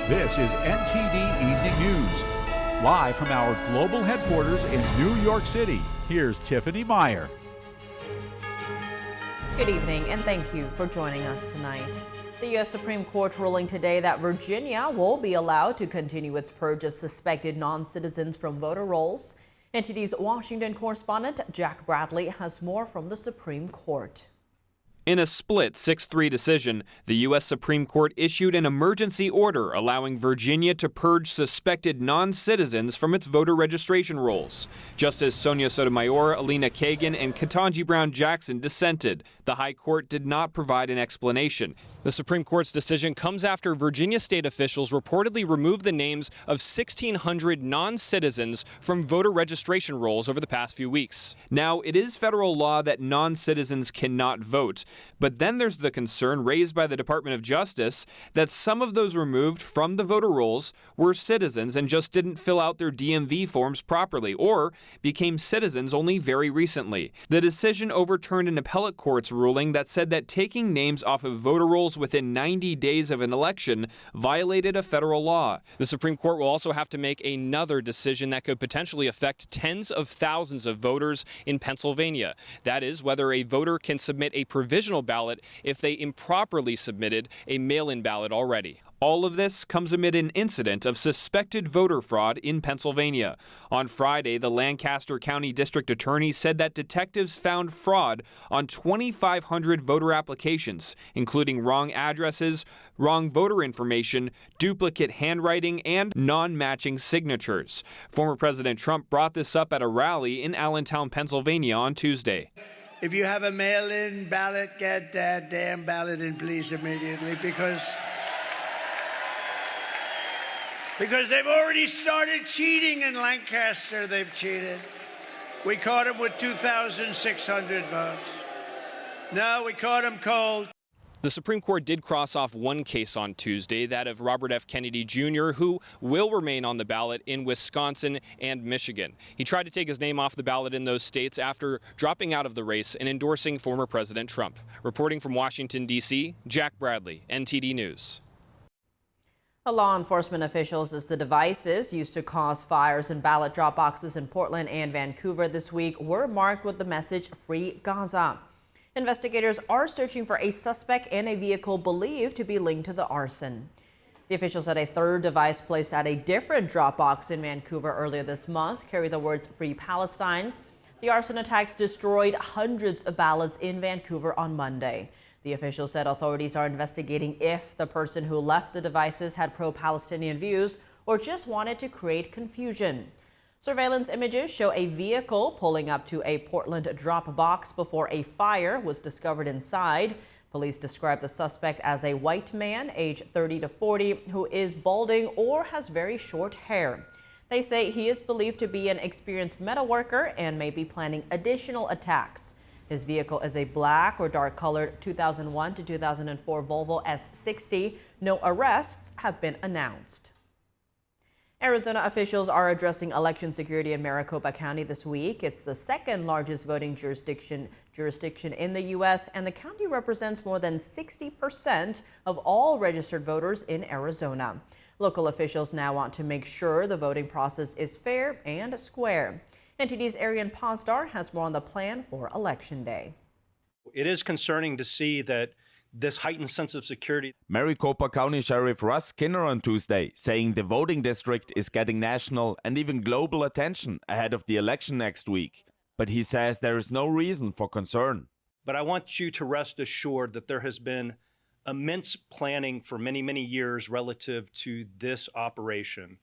This is NTD Evening News. Live from our global headquarters in New York City, here's Tiffany Meyer. Good evening, and thank you for joining us tonight. The U.S. Supreme Court ruling today that Virginia will be allowed to continue its purge of suspected non-citizens from voter rolls. NTD's Washington correspondent Jack Bradley has more from the Supreme Court. In a split 6-3 decision, the U.S. Supreme Court issued an emergency order allowing Virginia to purge suspected non-citizens from its voter registration rolls. Justice Sonia Sotomayor, Alina Kagan, and Ketanji Brown Jackson dissented. The High Court did not provide an explanation. The Supreme Court's decision comes after Virginia state officials reportedly removed the names of 1,600 non-citizens from voter registration rolls over the past few weeks. Now, it is federal law that non-citizens cannot vote. But then there's the concern raised by the Department of Justice that some of those removed from the voter rolls were citizens and just didn't fill out their DMV forms properly or became citizens only very recently. The decision overturned an appellate court's ruling that said that taking names off of voter rolls within 90 days of an election violated a federal law. The Supreme Court will also have to make another decision that could potentially affect tens of thousands of voters in Pennsylvania. That is, whether a voter can submit a provisional ballot if they improperly submitted a mail-in ballot already. All of this comes amid an incident of suspected voter fraud in Pennsylvania. On Friday, the Lancaster County District Attorney said that detectives found fraud on 2,500 voter applications, including wrong addresses, wrong voter information, duplicate handwriting, and non-matching signatures. Former President Trump brought this up at a rally in Allentown, Pennsylvania on Tuesday. If you have a mail-in ballot, get that damn ballot in, please, immediately, because they've already started cheating in Lancaster. They've cheated. We caught them with 2,600 votes. No, we caught them cold. The Supreme Court did cross off one case on Tuesday, that of Robert F. Kennedy Jr., who will remain on the ballot in Wisconsin and Michigan. He tried to take his name off the ballot in those states after dropping out of the race and endorsing former President Trump. Reporting from Washington, D.C., Jack Bradley, NTD News. Law enforcement officials says the devices used to cause fires in ballot drop boxes in Portland and Vancouver this week were marked with the message "Free Gaza." Investigators are searching for a suspect in a vehicle believed to be linked to the arson. The officials said a third device placed at a different drop box in Vancouver earlier this month carried the words "Free Palestine." The arson attacks destroyed hundreds of ballots in Vancouver on Monday. The officials said authorities are investigating if the person who left the devices had pro-Palestinian views or just wanted to create confusion. Surveillance images show a vehicle pulling up to a Portland drop box before a fire was discovered inside. Police describe the suspect as a white man, age 30 to 40, who is balding or has very short hair. They say he is believed to be an experienced metal worker and may be planning additional attacks. His vehicle is a black or dark colored 2001 to 2004 Volvo S60. No arrests have been announced. Arizona officials are addressing election security in Maricopa County this week. It's the second largest voting jurisdiction in the U.S., and the county represents more than 60% of all registered voters in Arizona. Local officials now want to make sure the voting process is fair and square. NTD's Arian Posdar has more on the plan for Election Day. It is concerning to see that this heightened sense of security. Maricopa County Sheriff Russ Skinner on Tuesday saying the voting district is getting national and even global attention ahead of the election next week. But he says there is no reason for concern. But I want you to rest assured that there has been immense planning for many, many years relative to this operation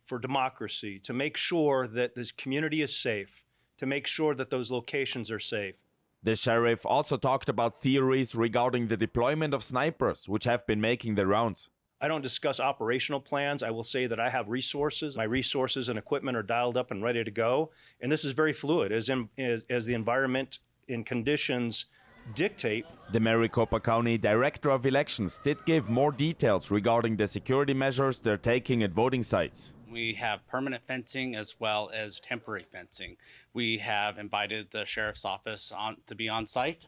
for democracy, to make sure that this community is safe, to make sure that those locations are safe. The sheriff also talked about theories regarding the deployment of snipers, which have been making the rounds. I don't discuss operational plans. I will say that I have resources. My resources and equipment are dialed up and ready to go. And this is very fluid as the environment and conditions dictate. The Maricopa County Director of Elections did give more details regarding the security measures they're taking at voting sites. We have permanent fencing as well as temporary fencing. We have invited the sheriff's office to be on site,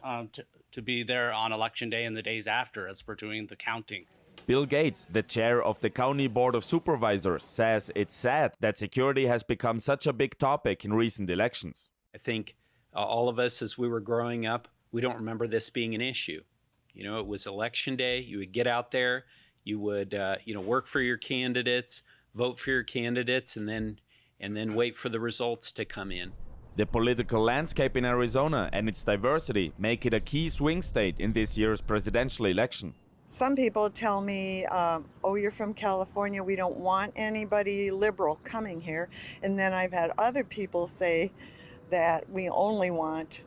to be there on Election Day and the days after as we're doing the counting. Bill Gates, the chair of the County Board of Supervisors, says it's sad that security has become such a big topic in recent elections. I think all of us, as we were growing up, we don't remember this being an issue. You know, it was election day. You would get out there, you would, work for your candidates, vote for your candidates, and then wait for the results to come in. The political landscape in Arizona and its diversity make it a key swing state in this year's presidential election. Some people tell me, oh, you're from California, we don't want anybody liberal coming here. And then I've had other people say that we only want,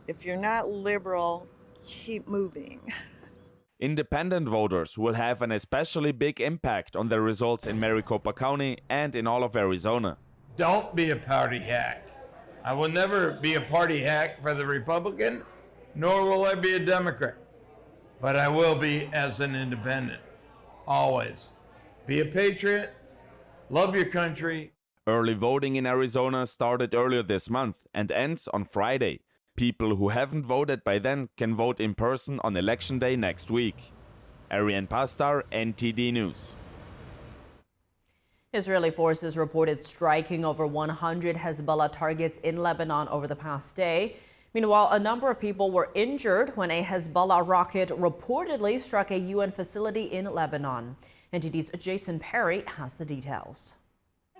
if you're not liberal, keep moving. Independent voters will have an especially big impact on the results in Maricopa County and in all of Arizona. Don't be a party hack. I will never be a party hack for the Republican, nor will I be a Democrat. But I will be as an independent, always. Be a patriot, love your country. Early voting in Arizona started earlier this month and ends on Friday. People who haven't voted by then can vote in person on Election Day next week. Ariane Pastar, NTD News. Israeli forces reported striking over 100 Hezbollah targets in Lebanon over the past day. Meanwhile, a number of people were injured when a Hezbollah rocket reportedly struck a UN facility in Lebanon. NTD's Jason Perry has the details.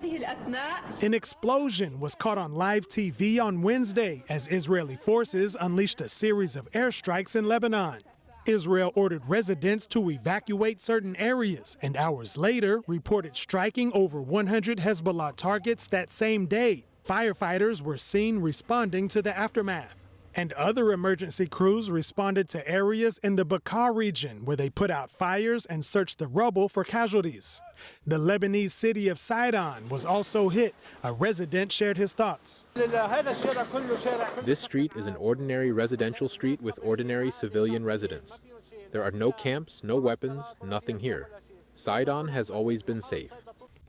An explosion was caught on live TV on Wednesday as Israeli forces unleashed a series of airstrikes in Lebanon. Israel ordered residents to evacuate certain areas and hours later reported striking over 100 Hezbollah targets that same day. Firefighters were seen responding to the aftermath. And other emergency crews responded to areas in the Bekaa region where they put out fires and searched the rubble for casualties. The Lebanese city of Sidon was also hit. A resident shared his thoughts. This street is an ordinary residential street with ordinary civilian residents. There are no camps, no weapons, nothing here. Sidon has always been safe.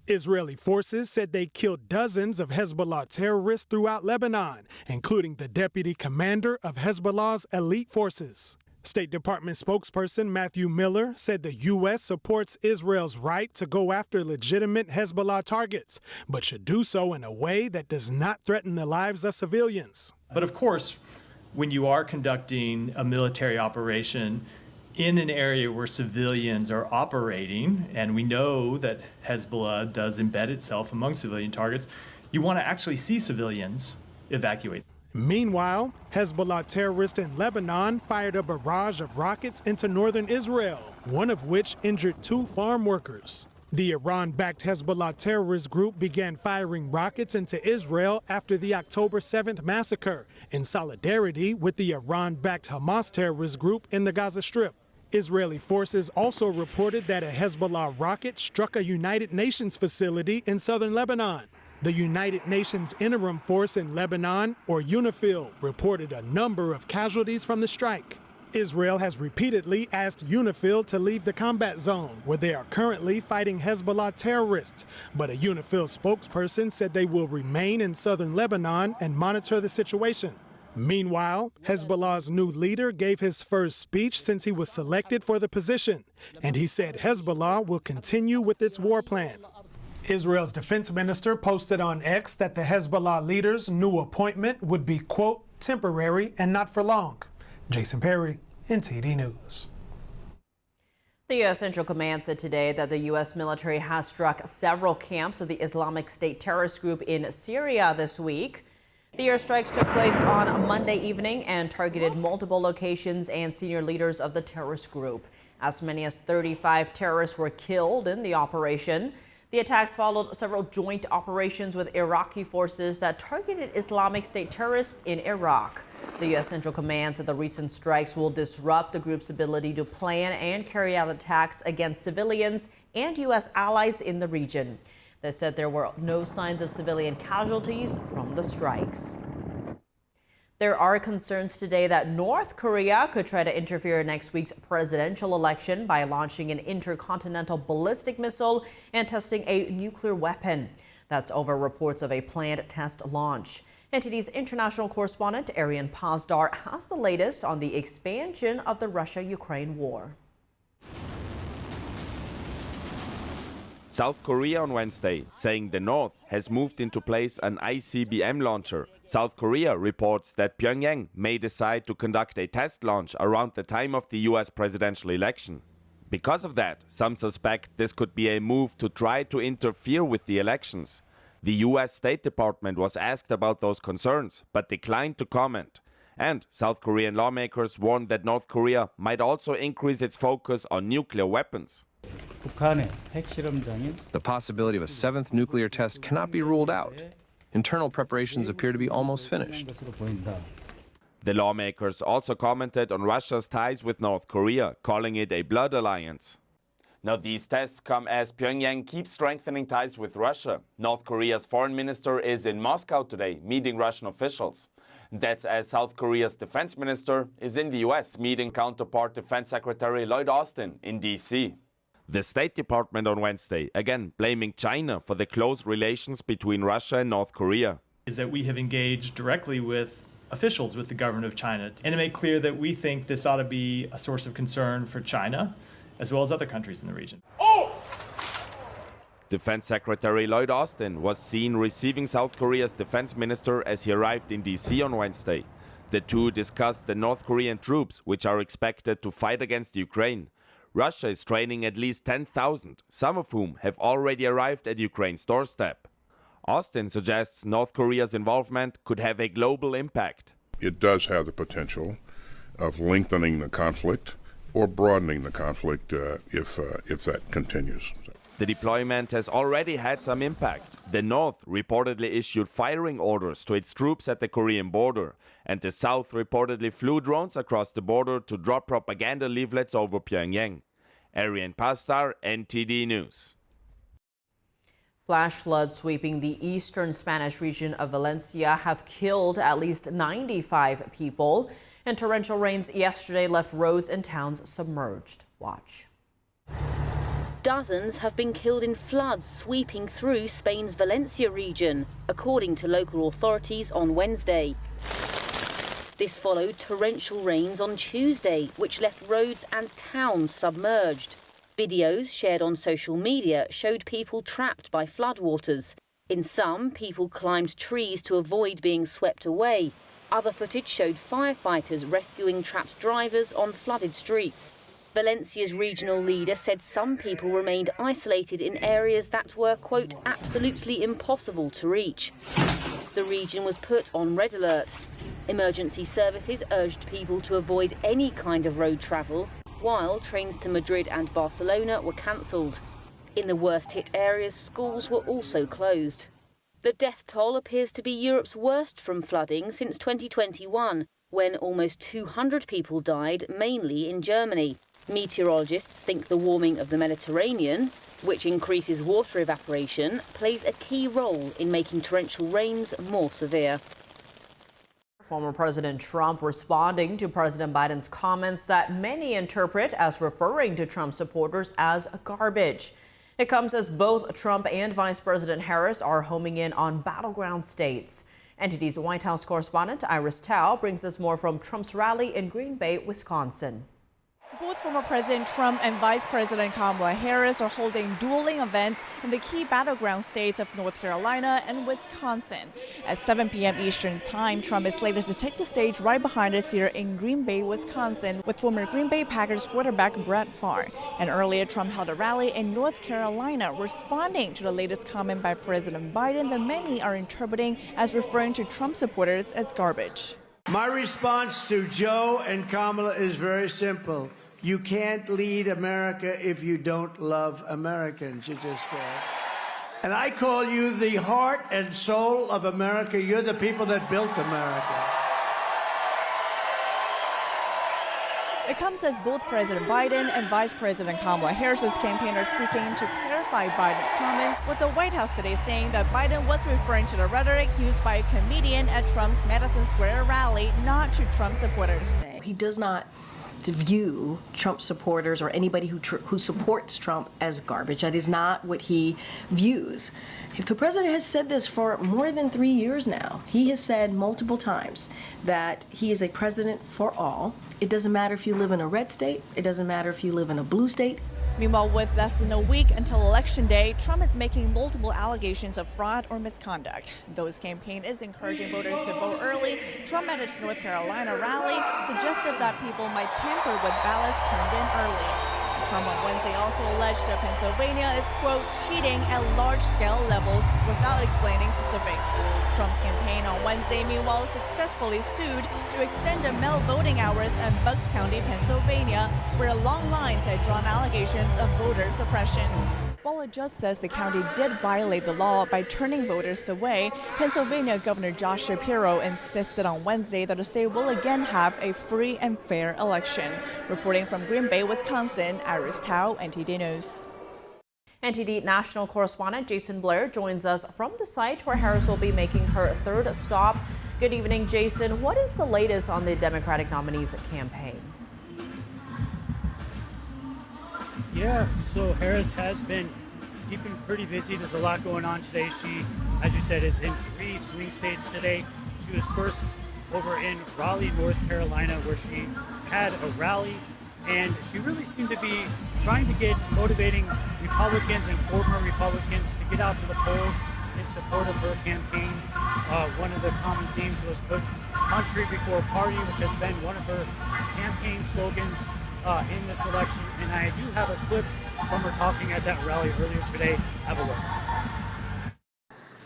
Israeli forces said they killed dozens of Hezbollah terrorists throughout Lebanon, including the deputy commander of Hezbollah's elite forces. State Department spokesperson Matthew Miller said the U.S. supports Israel's right to go after legitimate Hezbollah targets, but should do so in a way that does not threaten the lives of civilians. But of course, when you are conducting a military operation in an area where civilians are operating, and we know that Hezbollah does embed itself among civilian targets, you want to actually see civilians evacuate. Meanwhile, Hezbollah terrorists in Lebanon fired a barrage of rockets into northern Israel, one of which injured 2 farm workers. The Iran-backed Hezbollah terrorist group began firing rockets into Israel after the October 7th massacre, in solidarity with the Iran-backed Hamas terrorist group in the Gaza Strip. Israeli forces also reported that a Hezbollah rocket struck a United Nations facility in southern Lebanon. The United Nations Interim Force in Lebanon, or UNIFIL, reported a number of casualties from the strike. Israel has repeatedly asked UNIFIL to leave the combat zone, where they are currently fighting Hezbollah terrorists. But a UNIFIL spokesperson said they will remain in southern Lebanon and monitor the situation. Meanwhile, Hezbollah's new leader gave his first speech since he was selected for the position, and he said Hezbollah will continue with its war plan. Israel's defense minister posted on X that the Hezbollah leader's new appointment would be, quote, temporary and not for long. Jason Perry, NTD News. The U.S. Central Command said today that the U.S. military has struck several camps of the Islamic State terrorist group in Syria this week. The airstrikes took place on Monday evening and targeted multiple locations and senior leaders of the terrorist group. As many as 35 terrorists were killed in the operation. The attacks followed several joint operations with Iraqi forces that targeted Islamic State terrorists in Iraq. The U.S. Central Command said the recent strikes will disrupt the group's ability to plan and carry out attacks against civilians and U.S. allies in the region. They said there were no signs of civilian casualties from the strikes. There are concerns today that North Korea could try to interfere in next week's presidential election by launching an intercontinental ballistic missile and testing a nuclear weapon. That's over reports of a planned test launch. NTD's international correspondent Ariane Pasdar has the latest on the expansion of the Russia-Ukraine war. South Korea on Wednesday, saying the North has moved into place an ICBM launcher. South Korea reports that Pyongyang may decide to conduct a test launch around the time of the US presidential election. Because of that, some suspect this could be a move to try to interfere with the elections. The US State Department was asked about those concerns, but declined to comment. And South Korean lawmakers warned that North Korea might also increase its focus on nuclear weapons. The possibility of a seventh nuclear test cannot be ruled out. Internal preparations appear to be almost finished. The lawmakers also commented on Russia's ties with North Korea, calling it a blood alliance. Now, these tests come as Pyongyang keeps strengthening ties with Russia. North Korea's foreign minister is in Moscow today, meeting Russian officials. That's as South Korea's defense minister is in the US, meeting counterpart Defense Secretary Lloyd Austin in D.C. The State Department on Wednesday, again blaming China for the close relations between Russia and North Korea. Is that we have engaged directly with officials with the government of China and to make clear that we think this ought to be a source of concern for China as well as other countries in the region. Defense Secretary Lloyd Austin was seen receiving South Korea's defense minister as he arrived in D.C. on Wednesday. The two discussed the North Korean troops, which are expected to fight against Ukraine. Russia is training at least 10,000, some of whom have already arrived at Ukraine's doorstep. Austin suggests North Korea's involvement could have a global impact. It does have the potential of lengthening the conflict or broadening the conflict if that continues. The deployment has already had some impact. The North reportedly issued firing orders to its troops at the Korean border, and the South reportedly flew drones across the border to drop propaganda leaflets over Pyongyang. Arian Pastar, NTD News. Flash floods sweeping the eastern Spanish region of Valencia have killed at least 95 people, and torrential rains yesterday left roads and towns submerged. Watch. Dozens have been killed in floods sweeping through Spain's Valencia region, according to local authorities on Wednesday. This followed torrential rains on Tuesday, which left roads and towns submerged. Videos shared on social media showed people trapped by floodwaters. In some, people climbed trees to avoid being swept away. Other footage showed firefighters rescuing trapped drivers on flooded streets. Valencia's regional leader said some people remained isolated in areas that were, quote, absolutely impossible to reach. The region was put on red alert. Emergency services urged people to avoid any kind of road travel, while trains to Madrid and Barcelona were cancelled. In the worst-hit areas, schools were also closed. The death toll appears to be Europe's worst from flooding since 2021, when almost 200 people died, mainly in Germany. Meteorologists think the warming of the Mediterranean, which increases water evaporation, plays a key role in making torrential rains more severe. Former President Trump responding to President Biden's comments that many interpret as referring to Trump supporters as garbage. It comes as both Trump and Vice President Harris are homing in on battleground states. NTD's White House correspondent Iris Tao brings us more from Trump's rally in Green Bay, Wisconsin. Both former President Trump and Vice President Kamala Harris are holding dueling events in the key battleground states of North Carolina and Wisconsin. At 7 p.m. Eastern Time, Trump is slated to take the stage right behind us here in Green Bay, Wisconsin, with former Green Bay Packers quarterback Brett Favre. And earlier, Trump held a rally in North Carolina, responding to the latest comment by President Biden that many are interpreting as referring to Trump supporters as garbage. My response to Joe and Kamala is very simple. You can't lead America if you don't love Americans. You just can't. And I call you the heart and soul of America. You're the people that built America. It comes as both President Biden and Vice President Kamala Harris's campaign are seeking to clarify Biden's comments, with the White House today saying that Biden was referring to the rhetoric used by a comedian at Trump's Madison Square rally, not to Trump supporters. He does not to view Trump supporters or anybody who supports Trump as garbage. That is not what he views. If the president has said this for more than 3 years now. He has said multiple times that he is a president for all. It doesn't matter if you live in a red state. It doesn't matter if you live in a blue state. Meanwhile, with less than a week until Election Day, Trump is making multiple allegations of fraud or misconduct. Though his campaign is encouraging voters to vote early, Trump at his North Carolina rally suggested that people might tamper with ballots turned in early. Trump on Wednesday also alleged that Pennsylvania is, quote, cheating at large-scale levels without explaining specifics. Trump's campaign on Wednesday, meanwhile, successfully sued to extend the mail voting hours in Bucks County, Pennsylvania, where long lines had drawn allegations of voter suppression. While a judge says the county did violate the law by turning voters away, Pennsylvania Governor Josh Shapiro insisted on Wednesday that the state will again have a free and fair election. Reporting from Green Bay, Wisconsin, Iris Tao, NTD News. NTD national correspondent Jason Blair joins us from the site where Harris will be making her third stop. Good evening, Jason. What is the latest on the Democratic nominee's campaign? Yeah, so Harris has been keeping pretty busy. There's a lot going on today. She, as you said, is in 3 swing states today. She was first over in Raleigh, North Carolina, where she had a rally, and she really seemed to be trying to get motivating Republicans and former Republicans to get out to the polls in support of her campaign. One of the common themes was put country before party, which has been one of her campaign slogans in this election, and I do have a clip from her talking at that rally earlier today. Have a look.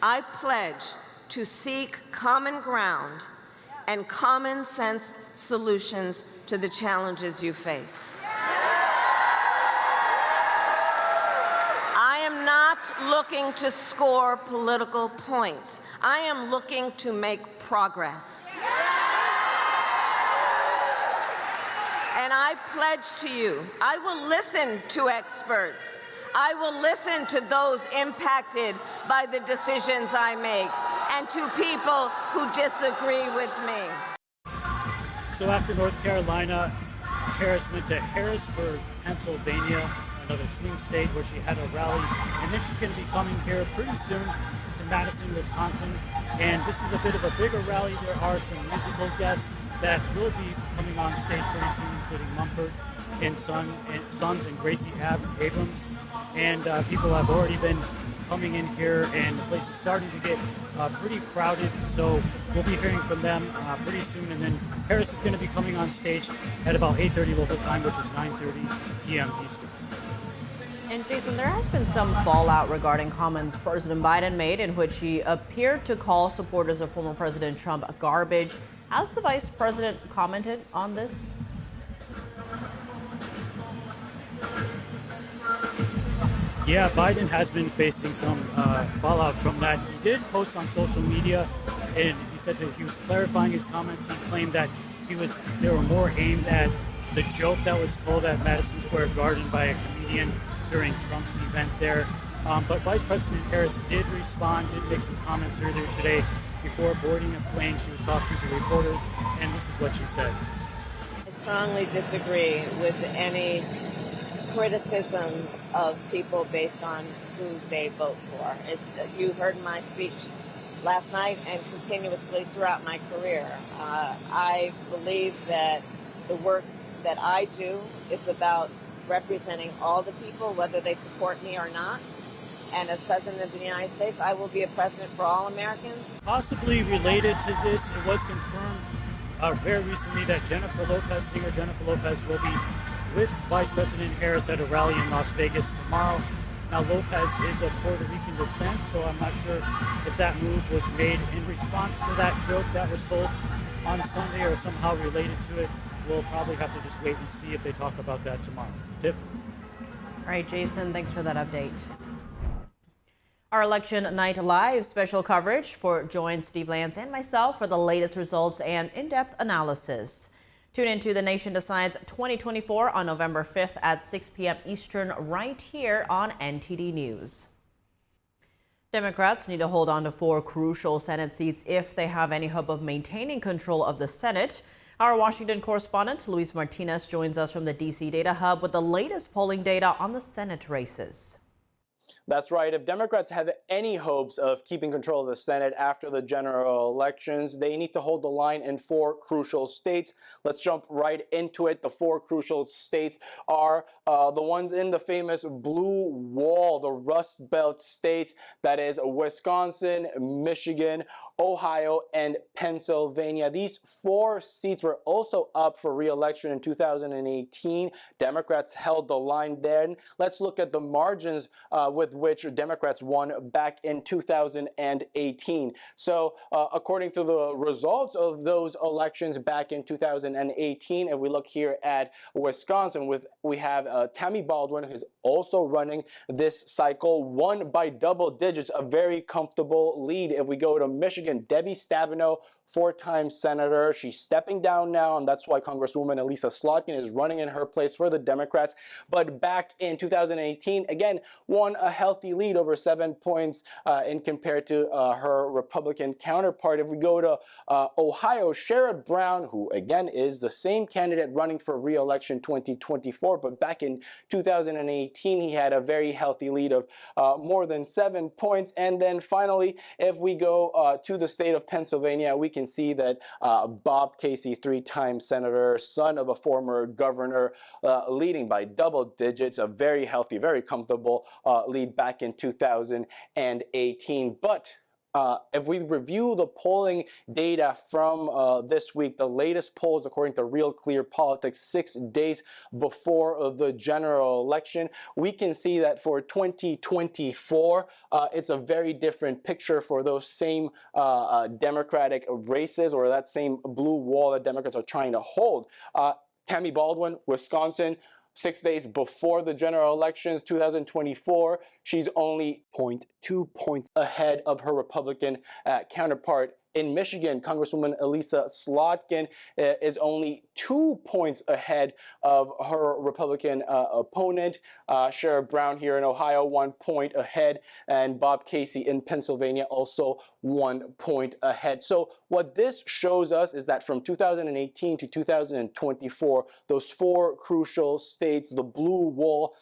I pledge to seek common ground and common sense solutions to the challenges you face. I am not looking to score political points. I am looking to make progress. And I pledge to you, I will listen to experts. I will listen to those impacted by the decisions I make and to people who disagree with me. So after North Carolina, Harris went to Harrisburg, Pennsylvania, another swing state where she had a rally. And then she's going to be coming here pretty soon to Madison, Wisconsin. And this is a bit of a bigger rally. There are some musical guests that will be coming on stage pretty soon, including Mumford and Sons and Gracie Abrams. And people have already been coming in here, and the place is starting to get pretty crowded. So we'll be hearing from them pretty soon. And then Harris is going to be coming on stage at about 8:30 local time, which is 9:30 p.m. Eastern. And Jason, there has been some fallout regarding comments President Biden made in which he appeared to call supporters of former President Trump garbage. Has the vice president commented on this? Yeah, Biden has been facing some fallout from that. He did post on social media, and he said that he was clarifying his comments. He claimed that they were more aimed at the joke that was told at Madison Square Garden by a comedian during Trump's event there. But Vice President Harris did respond, did make some comments earlier today. Before boarding a plane, she was talking to reporters, and this is what she said. I strongly disagree with any criticism of people based on who they vote for. You heard my speech last night and continuously throughout my career. I believe that the work that I do is about representing all the people, whether they support me or not. And as President of the United States, I will be a president for all Americans. Possibly related to this, it was confirmed very recently that singer Jennifer Lopez will be with Vice President Harris at a rally in Las Vegas tomorrow. Now, Lopez is of Puerto Rican descent, so I'm not sure if that move was made in response to that joke that was told on Sunday or somehow related to it. We'll probably have to just wait and see if they talk about that tomorrow. Tiff? All right, Jason, thanks for that update. Our Election Night Live special coverage joins Steve Lance and myself for the latest results and in-depth analysis. Tune into The Nation Decides 2024 on November 5th at 6 p.m. Eastern right here on NTD News. Democrats need to hold on to 4 crucial Senate seats if they have any hope of maintaining control of the Senate. Our Washington correspondent, Luis Martinez, joins us from the D.C. Data Hub with the latest polling data on the Senate races. That's right. If Democrats have any hopes of keeping control of the Senate after the general elections, they need to hold the line in 4 crucial states. Let's jump right into it. The 4 crucial states are the ones in the famous blue wall, the Rust Belt states. That is Wisconsin, Michigan, Ohio, and Pennsylvania. These 4 seats were also up for re-election in 2018. Democrats held the line then. Let's look at the margins with which Democrats won back in 2018. So according to the results of those elections back in 2018, if we look here at Wisconsin, we have Tammy Baldwin, who's also running this cycle, won by double digits, a very comfortable lead. If we go to Michigan, Debbie Stabenow, 4-time senator. She's stepping down now, and that's why Congresswoman Elisa Slotkin is running in her place for the Democrats. But back in 2018, again, won a healthy lead over 7 points in compared to her Republican counterpart. If we go to Ohio, Sherrod Brown, who again is the same candidate running for re-election 2024, but back in 2018, he had a very healthy lead of more than 7 points. And then finally, if we go to the state of Pennsylvania, we can see that Bob Casey, 3-time senator, son of a former governor, leading by double digits, a very healthy, very comfortable lead back in 2018. But if we review the polling data from this week, the latest polls according to Real Clear Politics 6 days before the general election, we can see that for 2024, it's a very different picture for those same Democratic races, or that same blue wall that Democrats are trying to hold. Tammy Baldwin, Wisconsin, 6 days before the general elections, 2024, she's only 0.2 points ahead of her Republican counterpart. In Michigan, Congresswoman Elisa Slotkin is only 2 points ahead of her Republican opponent. Sherrod Brown here in Ohio, 1 point ahead, and Bob Casey in Pennsylvania also 1 point ahead. So what this shows us is that from 2018 to 2024, those 4 crucial states, the blue wall,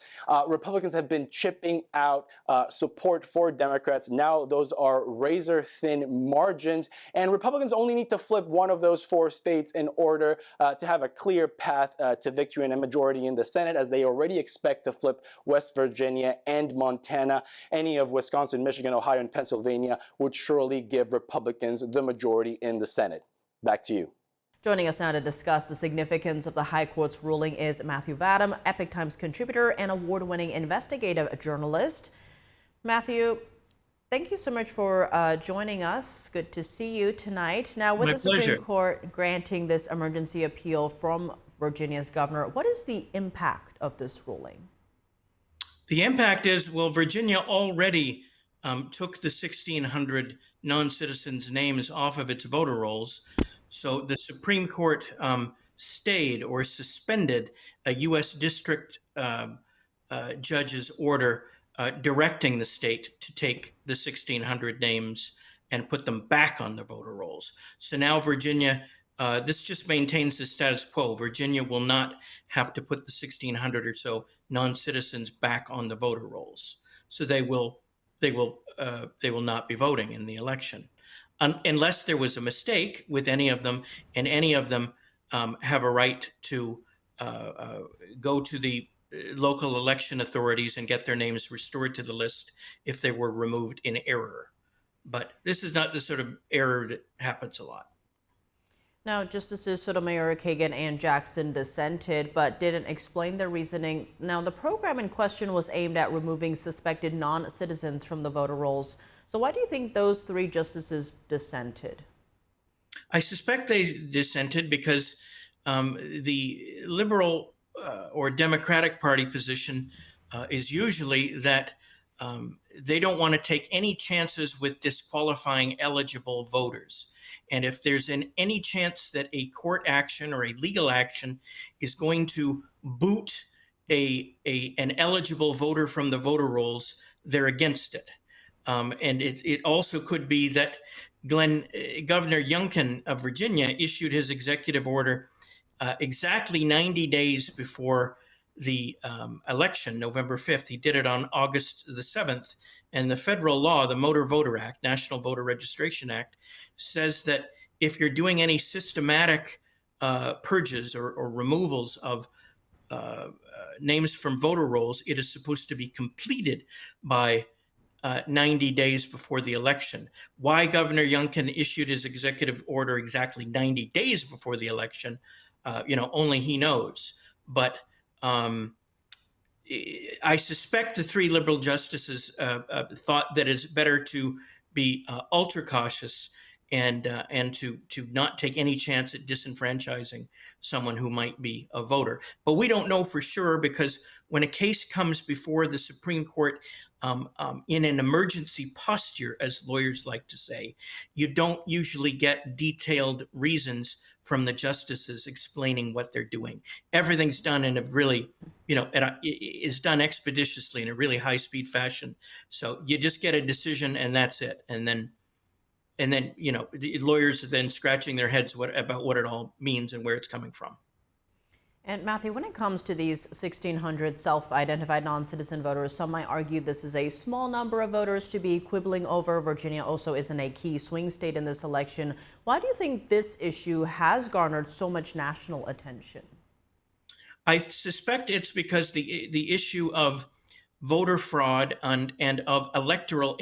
Republicans have been chipping out support for Democrats. Now those are razor-thin margins. And Republicans only need to flip one of those 4 states in order to have a clear path to victory and a majority in the Senate, as they already expect to flip West Virginia and Montana. Any of Wisconsin, Michigan, Ohio, and Pennsylvania would surely give Republicans the majority in the Senate. Back to you. Joining us now to discuss the significance of the High Court's ruling is Matthew Vadam, Epoch Times contributor and award-winning investigative journalist. Matthew, thank you so much for joining us. Good to see you tonight. Now, with the Supreme Court granting this emergency appeal from Virginia's governor, what is the impact of this ruling? The impact is, well, Virginia already took the 1,600 non-citizens' names off of its voter rolls. So the Supreme Court stayed or suspended a U.S. district judge's order directing the state to take the 1,600 names and put them back on the voter rolls. So now Virginia, this just maintains the status quo. Virginia will not have to put the 1,600 or so non-citizens back on the voter rolls. So they will not be voting in the election, unless there was a mistake with any of them, and any of them have a right to go to the local election authorities and get their names restored to the list if they were removed in error. But this is not the sort of error that happens a lot. Now, Justices Sotomayor, Kagan, and Jackson dissented, but didn't explain their reasoning. Now, the program in question was aimed at removing suspected non-citizens from the voter rolls. So why do you think those 3 justices dissented? I suspect they dissented because the liberal or Democratic Party position is usually that they don't want to take any chances with disqualifying eligible voters. And if there's any chance that a court action or a legal action is going to boot an eligible voter from the voter rolls, they're against it. And it also could be that Governor Youngkin of Virginia issued his executive order exactly 90 days before the election, November 5th. He did it on August the 7th. And the federal law, the Motor Voter Act, National Voter Registration Act, says that if you're doing any systematic purges or removals of names from voter rolls, it is supposed to be completed by 90 days before the election. Why Governor Youngkin issued his executive order exactly 90 days before the election, only he knows. But I suspect the three liberal justices thought that it's better to be ultra cautious and to not take any chance at disenfranchising someone who might be a voter. But we don't know for sure, because when a case comes before the Supreme Court in an emergency posture, as lawyers like to say, you don't usually get detailed reasons from the justices explaining what they're doing. Everything's done in a really, is done expeditiously in a really high-speed fashion. So you just get a decision and that's it. And then the lawyers are then scratching their heads about what it all means and where it's coming from. And Matthew, when it comes to these 1,600 self-identified non-citizen voters, some might argue this is a small number of voters to be quibbling over. Virginia also isn't a key swing state in this election. Why do you think this issue has garnered so much national attention? I suspect it's because the issue of voter fraud and of electoral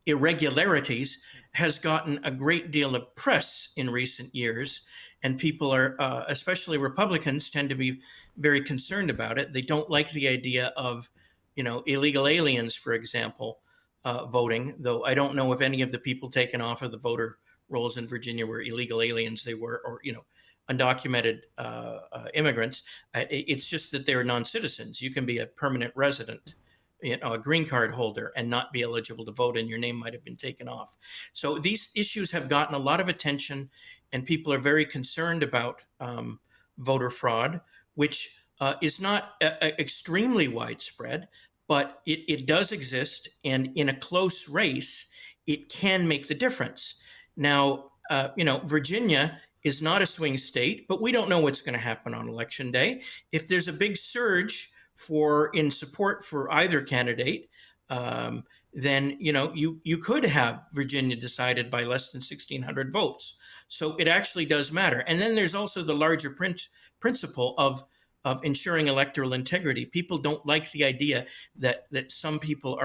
irregularities has gotten a great deal of press in recent years. And people are, especially Republicans, tend to be very concerned about it. They don't like the idea of, illegal aliens, for example, voting, though I don't know if any of the people taken off of the voter rolls in Virginia were illegal aliens. They were, or, undocumented immigrants. It's just that they're non-citizens. You can be a permanent resident, a green card holder, and not be eligible to vote, and your name might have been taken off. So these issues have gotten a lot of attention, and people are very concerned about voter fraud, which is not extremely widespread, but it does exist, and in a close race, it can make the difference. Now, Virginia is not a swing state, but we don't know what's going to happen on Election Day. If there's a big surge in support for either candidate, then you could have Virginia decided by less than 1,600 votes. So it actually does matter. And then there's also the larger principle of ensuring electoral integrity. People don't like the idea that some people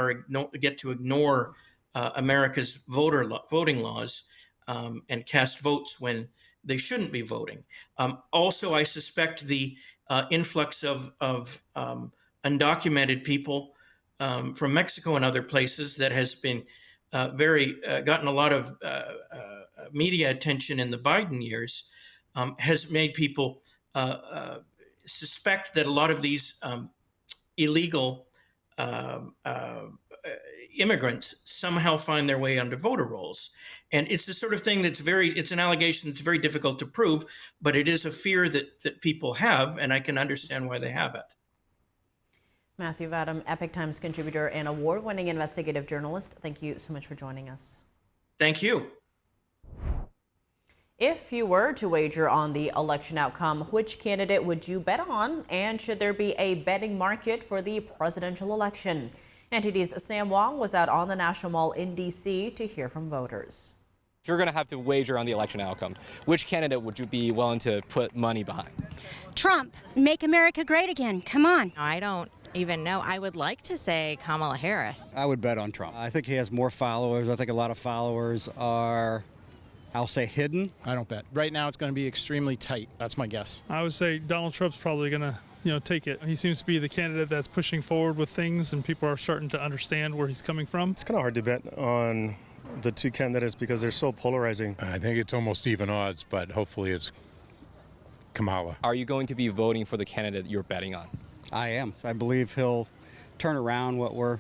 get to ignore America's voting laws and cast votes when they shouldn't be voting. Also, I suspect the influx of undocumented people from Mexico and other places that has been gotten a lot of media attention in the Biden years has made people suspect that a lot of these illegal immigrants somehow find their way onto voter rolls. And it's the sort of thing it's an allegation that's very difficult to prove, but it is a fear that people have, and I can understand why they have it. Matthew Vadum, Epoch Times contributor and award-winning investigative journalist, thank you so much for joining us. Thank you. If you were to wager on the election outcome, which candidate would you bet on? And should there be a betting market for the presidential election? NTD's Sam Wong was out on the National Mall in D.C. to hear from voters. If you're going to have to wager on the election outcome, which candidate would you be willing to put money behind? Trump, make America great again. Come on. I don't even know. I would like to say Kamala Harris. I would bet on Trump. I think he has more followers. I think a lot of followers are, I'll say, hidden. I don't bet. Right now it's going to be extremely tight. That's my guess. I would say Donald Trump's probably going to take it. He seems to be the candidate that's pushing forward with things, and people are starting to understand where he's coming from. It's kind of hard to bet on the two candidates because they're so polarizing. I think it's almost even odds, but hopefully it's Kamala. Are you going to be voting for the candidate you're betting on? I am. I believe he'll turn around what were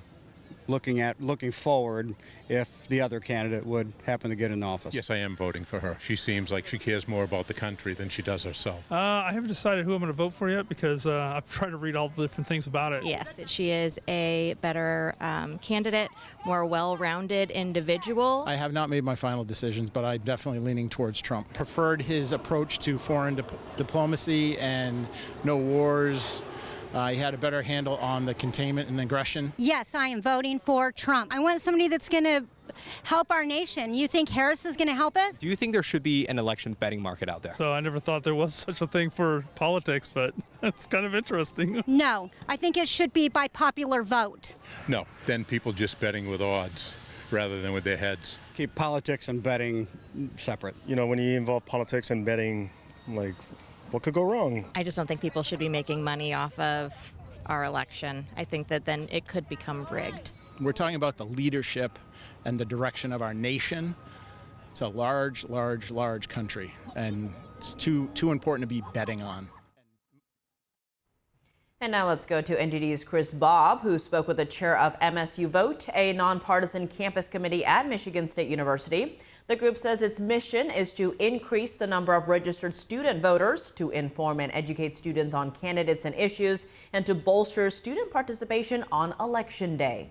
looking forward if the other candidate would happen to get in office. Yes, I am voting for her. She seems like she cares more about the country than she does herself. I haven't decided who I'm going to vote for yet because I've tried to read all the different things about it. Yes, she is a better candidate, more well-rounded individual. I have not made my final decisions, but I'm definitely leaning towards Trump. Preferred his approach to foreign diplomacy and no wars. He had a better handle on the containment and aggression. Yes, I am voting for Trump. I want somebody that's going to help our nation. You think Harris is going to help us? Do you think there should be an election betting market out there? So I never thought there was such a thing for politics, but it's kind of interesting. No, I think it should be by popular vote. No, then people just betting with odds rather than with their heads. Keep politics and betting separate. You know, when you involve politics and betting, like, what could go wrong? I just don't think people should be making money off of our election. I think that then it could become rigged. We're talking about the leadership and the direction of our nation. It's a large, large, large country, and it's too important to be betting on. And now let's go to NTD's Chris Bobb, who spoke with the chair of MSUvote, a nonpartisan campus committee at Michigan State University. The group says its mission is to increase the number of registered student voters, to inform and educate students on candidates and issues, and to bolster student participation on Election Day.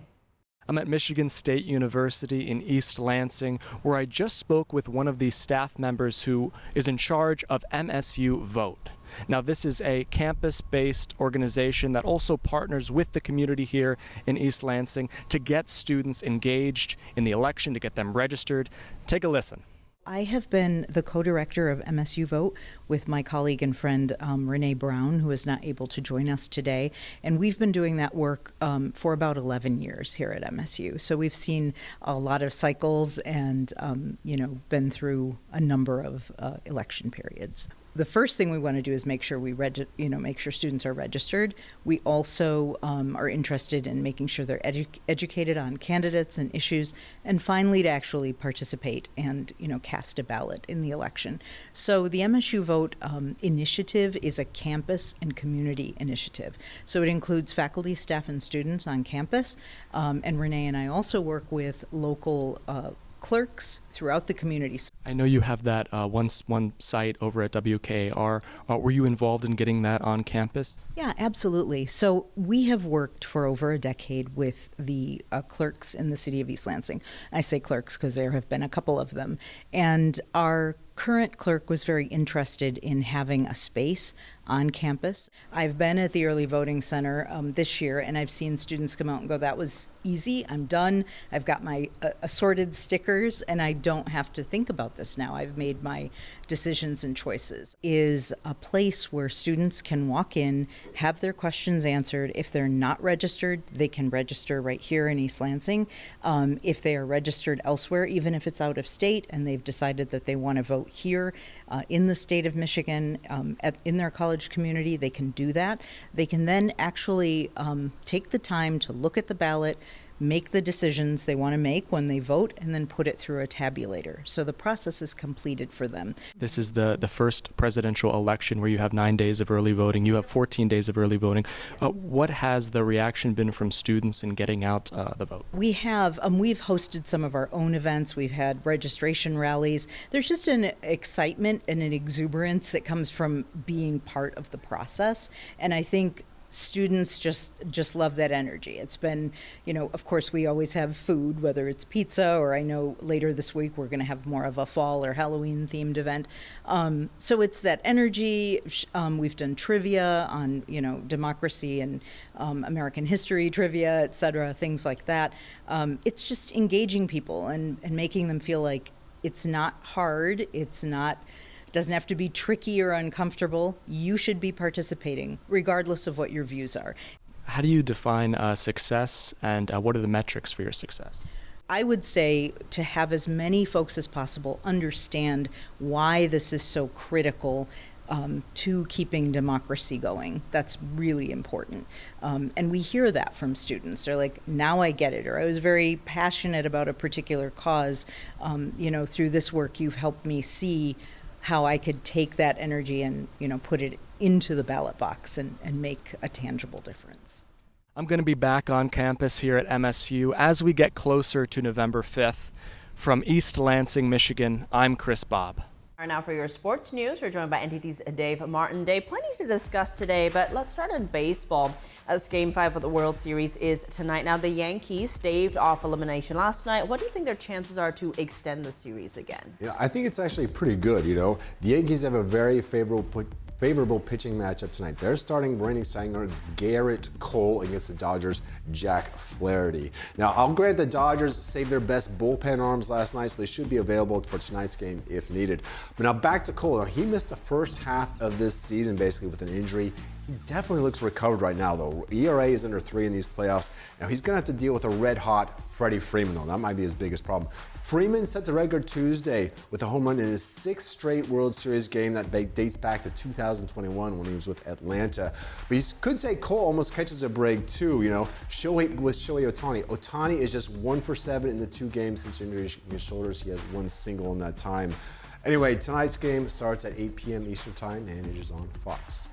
I'm at Michigan State University in East Lansing, where I just spoke with one of the staff members who is in charge of MSUvote. Now, this is a campus-based organization that also partners with the community here in East Lansing to get students engaged in the election, to get them registered. Take a listen. I have been the co-director of MSUvote with my colleague and friend Renee Brown, who is not able to join us today. And we've been doing that work for about 11 years here at MSU. So we've seen a lot of cycles and, been through a number of election periods. The first thing we want to do is make sure make sure students are registered. We also are interested in making sure they're educated on candidates and issues, and finally to actually participate and cast a ballot in the election. So the MSUvote initiative is a campus and community initiative. So it includes faculty, staff, and students on campus. And Renee and I also work with local clerks throughout the community. I know you have that one site over at WKAR. Were you involved in getting that on campus? Yeah, absolutely. So we have worked for over a decade with the clerks in the city of East Lansing. I say clerks because there have been a couple of them. And our current clerk was very interested in having a space on campus. I've been at the early voting center this year, and I've seen students come out and go, that was easy, I'm done, I've got my assorted stickers, and I don't have to think about this now. I've made my decisions and choices. Is a place where students can walk in, have their questions answered. If they're not registered, they can register right here in East Lansing. If they are registered elsewhere, even if it's out of state, and they've decided that they want to vote here in the state of Michigan, in their college community, they can do that. They can then actually take the time to look at the ballot, make the decisions they want to make when they vote, and then put it through a tabulator. So the process is completed for them. This is the first presidential election where you have 9 days of early voting. You have 14 days of early voting. What has the reaction been from students in getting out the vote? We have, we've hosted some of our own events. We've had registration rallies. There's just an excitement and an exuberance that comes from being part of the process. And I think students just love that energy. It's been, of course, we always have food, whether it's pizza, or I know later this week we're going to have more of a fall or Halloween themed event. So it's that energy. We've done trivia on, democracy and American history trivia, et cetera, things like that. It's just engaging people and making them feel like it's not hard. It doesn't have to be tricky or uncomfortable. You should be participating, regardless of what your views are. How do you define success, and what are the metrics for your success? I would say to have as many folks as possible understand why this is so critical to keeping democracy going. That's really important. And we hear that from students. They're like, now I get it, or I was very passionate about a particular cause. Through this work, you've helped me see how I could take that energy and, put it into the ballot box and make a tangible difference. I'm going to be back on campus here at MSU as we get closer to November 5th. From East Lansing, Michigan, I'm Chris Bobb. Now for your sports news, we're joined by NTD's Dave Martin. Dave, plenty to discuss today, but let's start in baseball as Game 5 of the World Series is tonight. Now, the Yankees staved off elimination last night. What do you think their chances are to extend the series again? Yeah, I think it's actually pretty good, you know. The Yankees have a very favorable pitching matchup tonight. They're starting reigning singer Garrett Cole against the Dodgers' Jack Flaherty. Now, I'll grant the Dodgers saved their best bullpen arms last night, so they should be available for tonight's game if needed. But now back to Cole. Now, he missed the first half of this season basically with an injury. He definitely looks recovered right now, though. ERA is under 3 in these playoffs. Now, he's going to have to deal with a red-hot Freddie Freeman, though. That might be his biggest problem. Freeman set the record Tuesday with a home run in his 6th straight World Series game that dates back to 2021 when he was with Atlanta. But you could say Cole almost catches a break, too, you know. Shohei Ohtani. Ohtani is just 1 for 7 in the 2 games since injury his shoulders. He has 1 single in that time. Anyway, tonight's game starts at 8 p.m. Eastern Time, and it is on Fox.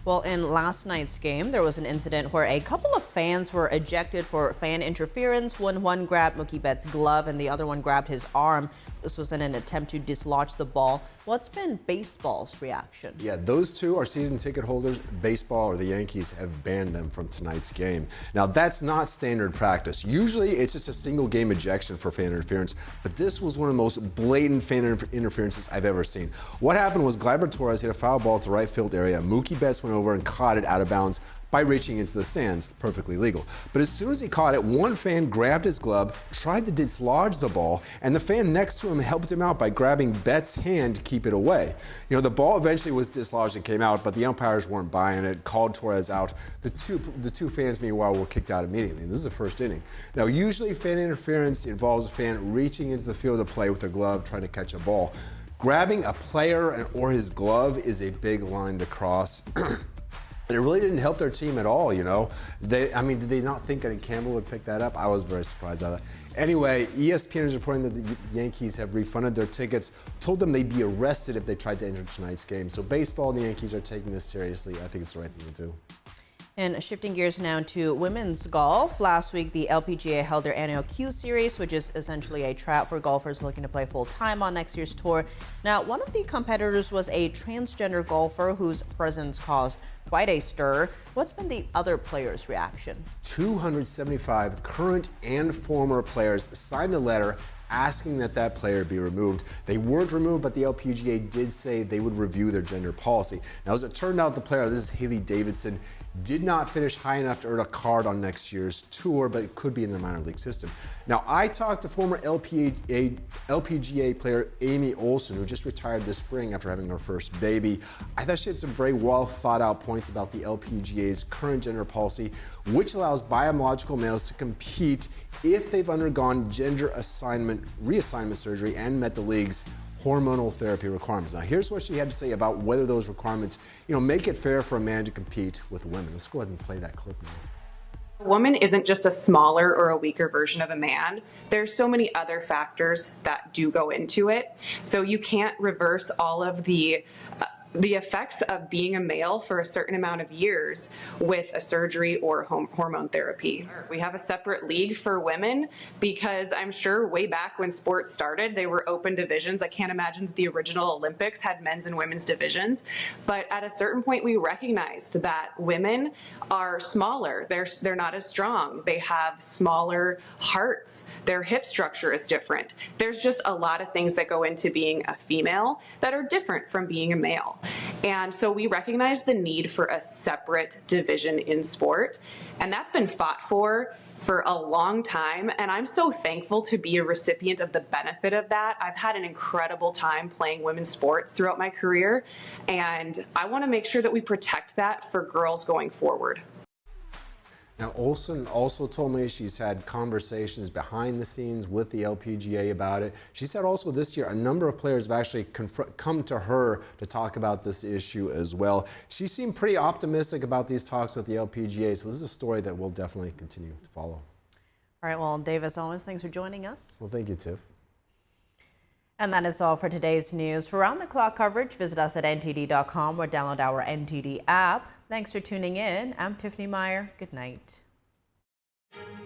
Well, in last night's game, there was an incident where a couple of fans were ejected for fan interference when one grabbed Mookie Betts' glove and the other one grabbed his arm. This was in an attempt to dislodge the ball. What's been baseball's reaction? Yeah, those two are season ticket holders. Baseball or the Yankees have banned them from tonight's game. Now, that's not standard practice. Usually, it's just a single game ejection for fan interference, but this was one of the most blatant fan interferences I've ever seen. What happened was Gleyber Torres hit a foul ball at the right field area. Mookie Betts went over and caught it out of bounds by reaching into the stands, perfectly legal. But as soon as he caught it, one fan grabbed his glove, tried to dislodge the ball, and the fan next to him helped him out by grabbing Betts' hand to keep it away. You know, the ball eventually was dislodged and came out, but the umpires weren't buying it, called Torres out. The two fans, meanwhile, were kicked out immediately. And this is the first inning. Now, usually fan interference involves a fan reaching into the field of play with a glove, trying to catch a ball. Grabbing a player or his glove is a big line to cross. And it really didn't help their team at all, you know. Did they not think that Campbell would pick that up? I was very surprised at that. Anyway, ESPN is reporting that the Yankees have refunded their tickets, told them they'd be arrested if they tried to enter tonight's game. So baseball and the Yankees are taking this seriously. I think it's the right thing to do. And shifting gears now to women's golf. Last week, the LPGA held their annual Q Series, which is essentially a tryout for golfers looking to play full-time on next year's tour. Now, one of the competitors was a transgender golfer whose presence caused quite a stir. What's been the other players' reaction? 275 current and former players signed a letter asking that player be removed. They weren't removed, but the LPGA did say they would review their gender policy. Now, as it turned out, the player, this is Haley Davidson, did not finish high enough to earn a card on next year's tour, but it could be in the minor league system. Now, I talked to former LPGA player Amy Olson, who just retired this spring after having her first baby. I thought she had some very well thought out points about the LPGA's current gender policy, which allows biological males to compete if they've undergone gender reassignment surgery and met the league's hormonal therapy requirements. Now, here's what she had to say about whether those requirements, make it fair for a man to compete with women. Let's go ahead and play that clip now. A woman isn't just a smaller or a weaker version of a man. There's so many other factors that do go into it. So you can't reverse all of the effects of being a male for a certain amount of years with a surgery or hormone therapy. We have a separate league for women because I'm sure way back when sports started, they were open divisions. I can't imagine that the original Olympics had men's and women's divisions. But at a certain point, we recognized that women are smaller. They're not as strong. They have smaller hearts. Their hip structure is different. There's just a lot of things that go into being a female that are different from being a male. And so we recognize the need for a separate division in sport, and that's been fought for a long time, and I'm so thankful to be a recipient of the benefit of that. I've had an incredible time playing women's sports throughout my career, and I want to make sure that we protect that for girls going forward. Now, Olson also told me she's had conversations behind the scenes with the LPGA about it. She said also this year a number of players have actually come to her to talk about this issue as well. She seemed pretty optimistic about these talks with the LPGA, so this is a story that we'll definitely continue to follow. All right, well, Dave, as always, thanks for joining us. Well, thank you, Tiff. And that is all for today's news. For round-the-clock coverage, visit us at ntd.com or download our NTD app. Thanks for tuning in. I'm Tiffany Meyer. Good night. you.